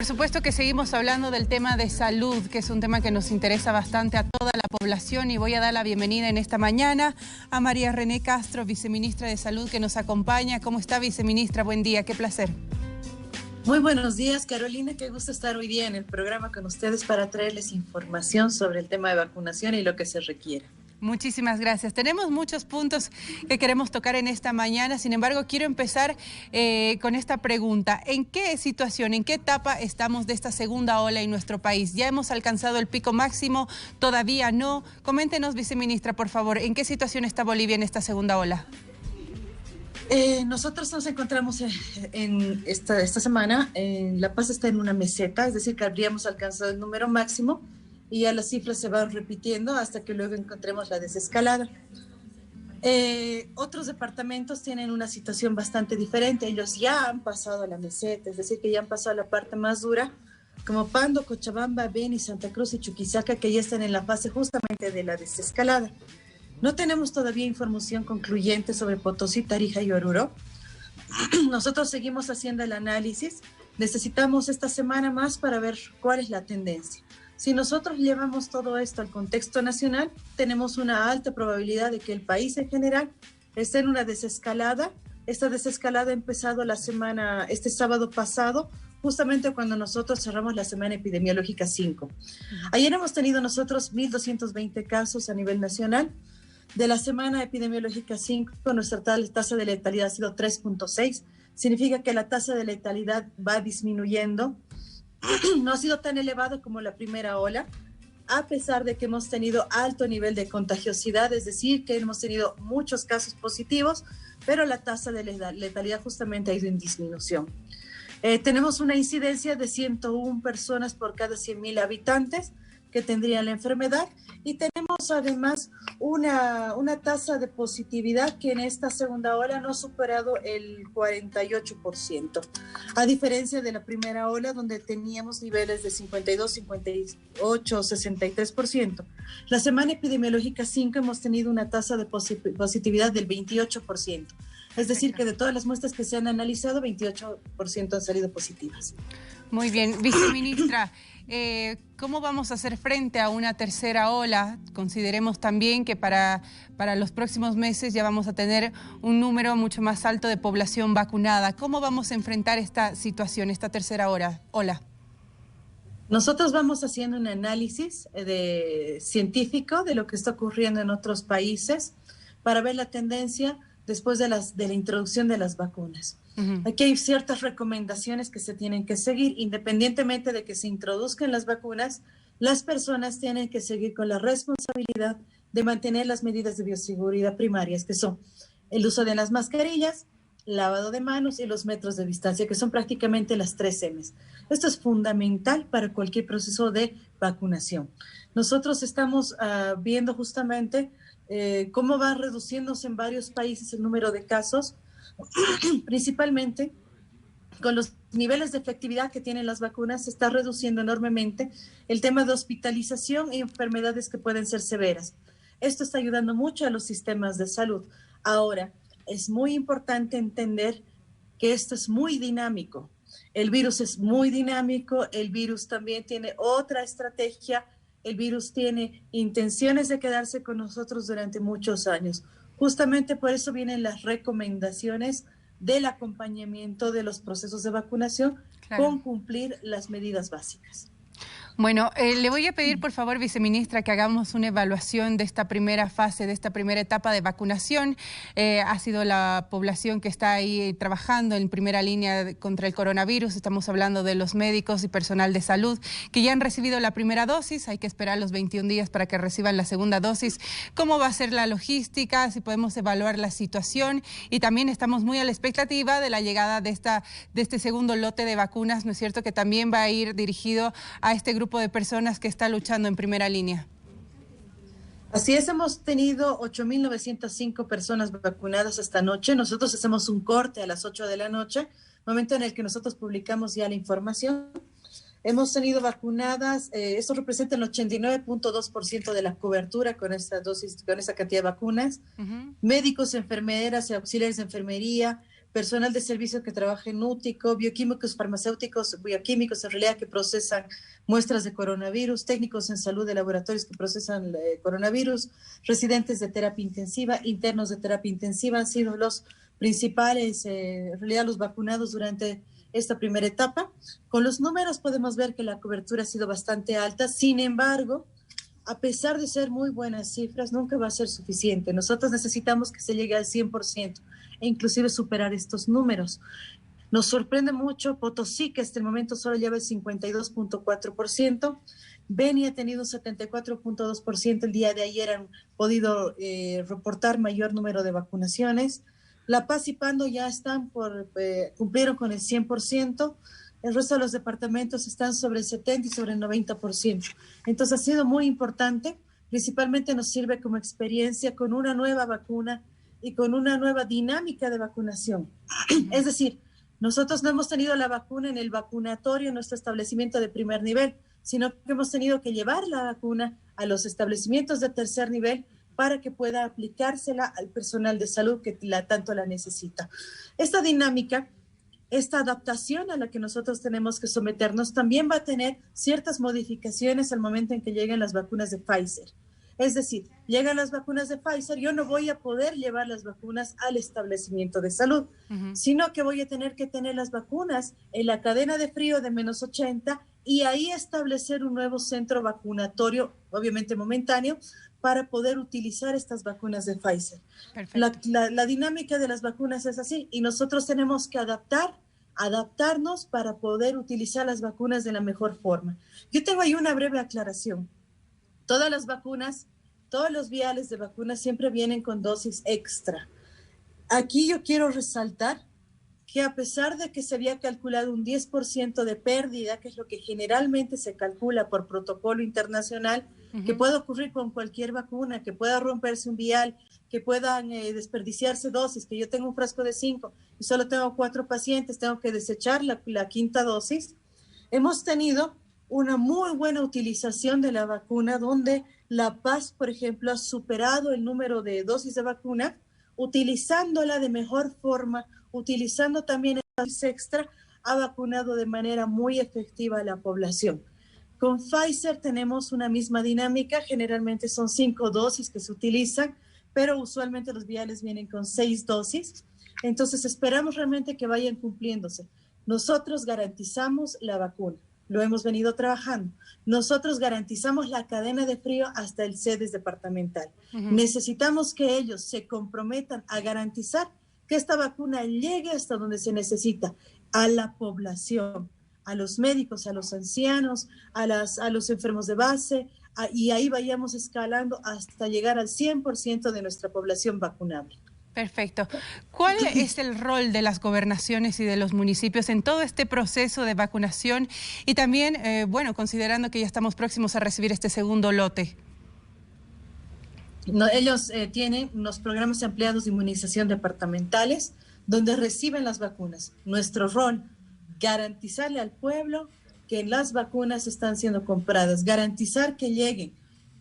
Por supuesto que seguimos hablando del tema de salud, que es un tema que nos interesa bastante a toda la población, y voy a dar la bienvenida en esta mañana a María René Castro, viceministra de Salud, que nos acompaña. ¿Cómo está, viceministra? Buen día, qué placer. Muy buenos días, Carolina. Qué gusto estar hoy día en el programa con ustedes para traerles información sobre el tema de vacunación y lo que se requiere. Muchísimas gracias. Tenemos muchos puntos que queremos tocar en esta mañana. Sin embargo, quiero empezar con esta pregunta. ¿En qué situación, en qué etapa estamos de esta segunda ola en nuestro país? ¿Ya hemos alcanzado el pico máximo? ¿Todavía no? Coméntenos, viceministra, por favor, ¿en qué situación está Bolivia en esta segunda ola? Nosotros nos encontramos en esta semana. La Paz está en una meseta, es decir, que habríamos alcanzado el número máximo y ya las cifras se van repitiendo hasta que luego encontremos la desescalada. Otros departamentos tienen una situación bastante diferente. Ellos ya han pasado a la meseta, es decir, que ya han pasado a la parte más dura, como Pando, Cochabamba, Beni, Santa Cruz y Chuquisaca, que ya están en la fase justamente de la desescalada. No tenemos todavía información concluyente sobre Potosí, Tarija y Oruro. Nosotros seguimos haciendo el análisis. Necesitamos esta semana más para ver cuál es la tendencia. Si nosotros llevamos todo esto al contexto nacional, tenemos una alta probabilidad de que el país en general esté en una desescalada. Esta desescalada ha empezado este sábado pasado, justamente cuando nosotros cerramos la semana epidemiológica 5. Ayer hemos tenido nosotros 1.220 casos a nivel nacional. De la semana epidemiológica 5, nuestra tasa de letalidad ha sido 3.6. Significa que la tasa de letalidad va disminuyendo. No ha sido tan elevado como la primera ola, a pesar de que hemos tenido alto nivel de contagiosidad, es decir, que hemos tenido muchos casos positivos, pero la tasa de letalidad justamente ha ido en disminución. Tenemos una incidencia de 101 personas por cada 100.000 habitantes que tendrían la enfermedad, y tenemos además una tasa de positividad que en esta segunda ola no ha superado el 48%, a diferencia de la primera ola donde teníamos niveles de 52, 58, 63%. La semana epidemiológica 5 hemos tenido una tasa de positividad del 28%. Es decir, que de todas las muestras que se han analizado, 28% han salido positivas. Muy bien, viceministra, ¿cómo vamos a hacer frente a una tercera ola? Consideremos también que para los próximos meses ya vamos a tener un número mucho más alto de población vacunada. ¿Cómo vamos a enfrentar esta situación, esta tercera ola? Nosotros vamos haciendo un análisis científico de lo que está ocurriendo en otros países para ver la tendencia después de la introducción de las vacunas. Aquí hay ciertas recomendaciones que se tienen que seguir. Independientemente de que se introduzcan las vacunas, las personas tienen que seguir con la responsabilidad de mantener las medidas de bioseguridad primarias, que son el uso de las mascarillas, lavado de manos y los metros de distancia, que son prácticamente las 3 M's. Esto es fundamental para cualquier proceso de vacunación. Nosotros estamos viendo justamente cómo va reduciéndose en varios países el número de casos, principalmente con los niveles de efectividad que tienen las vacunas. Se está reduciendo enormemente el tema de hospitalización y enfermedades que pueden ser severas. Esto está ayudando mucho a los sistemas de salud. Ahora, es muy importante entender que esto es muy dinámico. El virus es muy dinámico, el virus también tiene otra estrategia. El virus tiene intenciones de quedarse con nosotros durante muchos años. Justamente por eso vienen las recomendaciones del acompañamiento de los procesos de vacunación, claro, con cumplir las medidas básicas. Bueno, le voy a pedir, por favor, viceministra, que hagamos una evaluación de esta primera fase, de esta primera etapa de vacunación. Ha sido la población que está ahí trabajando en primera línea contra el coronavirus. Estamos hablando de los médicos y personal de salud que ya han recibido la primera dosis. Hay que esperar los 21 días para que reciban la segunda dosis. ¿Cómo va a ser la logística? Si podemos evaluar la situación. Y también estamos muy a la expectativa de la llegada de este segundo lote de vacunas, ¿no es cierto?, que también va a ir dirigido a este grupo de personas que está luchando en primera línea. Así es, hemos tenido 8.905 personas vacunadas esta noche. Nosotros hacemos un corte a las 8 de la noche, momento en el que nosotros publicamos ya la información. Hemos tenido vacunadas, esto representa el 89.2% de la cobertura con esta dosis, con esa cantidad de vacunas. Médicos, enfermeras y auxiliares de enfermería, personal de servicio que trabaja en Útico, bioquímicos, farmacéuticos, bioquímicos en realidad que procesan muestras de coronavirus, técnicos en salud de laboratorios que procesan coronavirus, residentes de terapia intensiva, internos de terapia intensiva han sido los principales, en realidad los vacunados durante esta primera etapa. Con los números podemos ver que la cobertura ha sido bastante alta, sin embargo, a pesar de ser muy buenas cifras, nunca va a ser suficiente. Nosotros necesitamos que se llegue al 100% e inclusive superar estos números. Nos sorprende mucho Potosí, que hasta el momento solo lleva el 52.4%. Beni ha tenido un 74.2%. El día de ayer han podido reportar mayor número de vacunaciones. La Paz y Pando ya están cumplieron con el 100%. El resto de los departamentos están sobre el 70% y sobre el 90%. Entonces ha sido muy importante. Principalmente nos sirve como experiencia con una nueva vacuna y con una nueva dinámica de vacunación. Es decir, nosotros no hemos tenido la vacuna en el vacunatorio en nuestro establecimiento de primer nivel, sino que hemos tenido que llevar la vacuna a los establecimientos de tercer nivel para que pueda aplicársela al personal de salud que tanto la necesita. Esta dinámica, esta adaptación a la que nosotros tenemos que someternos también va a tener ciertas modificaciones al momento en que lleguen las vacunas de Pfizer. Es decir, llegan las vacunas de Pfizer, yo no voy a poder llevar las vacunas al establecimiento de salud, sino que voy a tener que tener las vacunas en la cadena de frío de -80 y ahí establecer un nuevo centro vacunatorio, obviamente momentáneo, para poder utilizar estas vacunas de Pfizer. La dinámica de las vacunas es así y nosotros tenemos que adaptarnos para poder utilizar las vacunas de la mejor forma. Yo tengo ahí una breve aclaración. Todas las vacunas, todos los viales de vacunas siempre vienen con dosis extra. Aquí yo quiero resaltar que a pesar de que se había calculado un 10% de pérdida, que es lo que generalmente se calcula por protocolo internacional, que puede ocurrir con cualquier vacuna, que pueda romperse un vial, que puedan desperdiciarse dosis, que yo tengo un frasco de 5 y solo tengo 4 pacientes, tengo que desechar la quinta dosis. Hemos tenido una muy buena utilización de la vacuna, donde La Paz, por ejemplo, ha superado el número de dosis de vacuna, utilizándola de mejor forma, utilizando también el dosis extra, ha vacunado de manera muy efectiva a la población. Con Pfizer tenemos una misma dinámica, generalmente son 5 dosis que se utilizan, pero usualmente los viales vienen con 6 dosis, entonces esperamos realmente que vayan cumpliéndose. Nosotros garantizamos la vacuna. Lo hemos venido trabajando. Nosotros garantizamos la cadena de frío hasta el CEDES departamental. Necesitamos que ellos se comprometan a garantizar que esta vacuna llegue hasta donde se necesita, a la población, a los médicos, a los ancianos, a los enfermos de base, y ahí vayamos escalando hasta llegar al 100% de nuestra población vacunable. Perfecto. ¿Cuál es el rol de las gobernaciones y de los municipios en todo este proceso de vacunación? Y también, bueno, considerando que ya estamos próximos a recibir este segundo lote. No, ellos tienen unos programas ampliados de inmunización departamentales donde reciben las vacunas. Nuestro rol, garantizarle al pueblo que las vacunas están siendo compradas, garantizar que lleguen,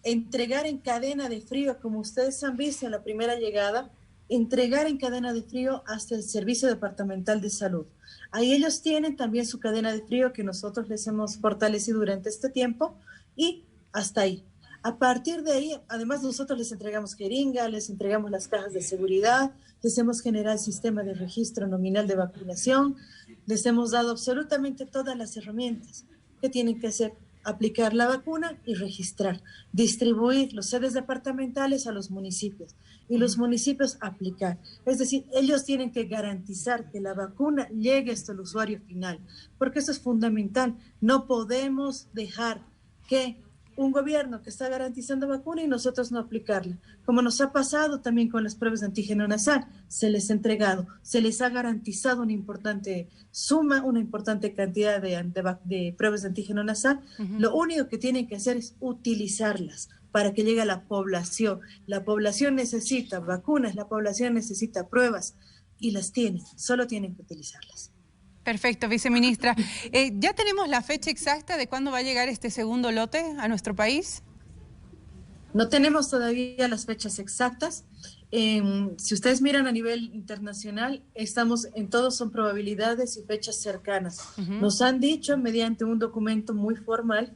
entregar en cadena de frío, como ustedes han visto en la primera llegada, entregar en cadena de frío hasta el Servicio Departamental de Salud. Ahí ellos tienen también su cadena de frío que nosotros les hemos fortalecido durante este tiempo y hasta ahí. A partir de ahí, además nosotros les entregamos jeringa, les entregamos las cajas de seguridad, les hemos generado el sistema de registro nominal de vacunación, les hemos dado absolutamente todas las herramientas que tienen que hacer: aplicar la vacuna y registrar, distribuir los sedes departamentales a los municipios y los municipios aplicar. Es decir, ellos tienen que garantizar que la vacuna llegue hasta el usuario final, porque eso es fundamental. No podemos dejar que un gobierno que está garantizando vacuna y nosotros no aplicarla, como nos ha pasado también con las pruebas de antígeno nasal. Se les ha entregado, se les ha garantizado una importante suma, una importante cantidad de pruebas de antígeno nasal. Lo único que tienen que hacer es utilizarlas para que llegue a la población. La población necesita vacunas, la población necesita pruebas y las tienen, solo tienen que utilizarlas. Perfecto, viceministra. ¿Ya tenemos la fecha exacta de cuándo va a llegar este segundo lote a nuestro país? No tenemos todavía las fechas exactas. Si ustedes miran a nivel internacional, estamos en todos son probabilidades y fechas cercanas. Nos han dicho mediante un documento muy formal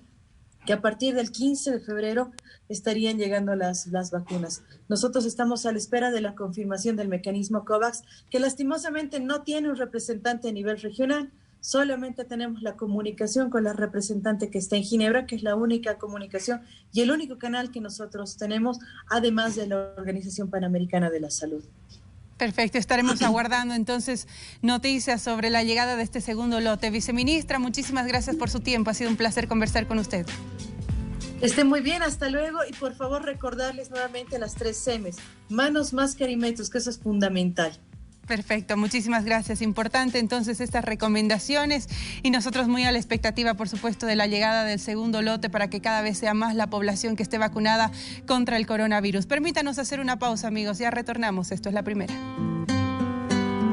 que a partir del 15 de febrero estarían llegando las vacunas. Nosotros estamos a la espera de la confirmación del mecanismo COVAX, que lastimosamente no tiene un representante a nivel regional. Solamente tenemos la comunicación con la representante que está en Ginebra, que es la única comunicación y el único canal que nosotros tenemos, además de la Organización Panamericana de la Salud. Perfecto, estaremos aguardando entonces noticias sobre la llegada de este segundo lote. Viceministra, muchísimas gracias por su tiempo. Ha sido un placer conversar con usted. Estén muy bien, hasta luego. Y por favor recordarles nuevamente las 3 M's: manos, máscara y metros, que eso es fundamental. Perfecto, muchísimas gracias. Importante entonces estas recomendaciones y nosotros muy a la expectativa, por supuesto, de la llegada del segundo lote para que cada vez sea más la población que esté vacunada contra el coronavirus. Permítanos hacer una pausa, amigos. Ya retornamos. Esto es La Primera.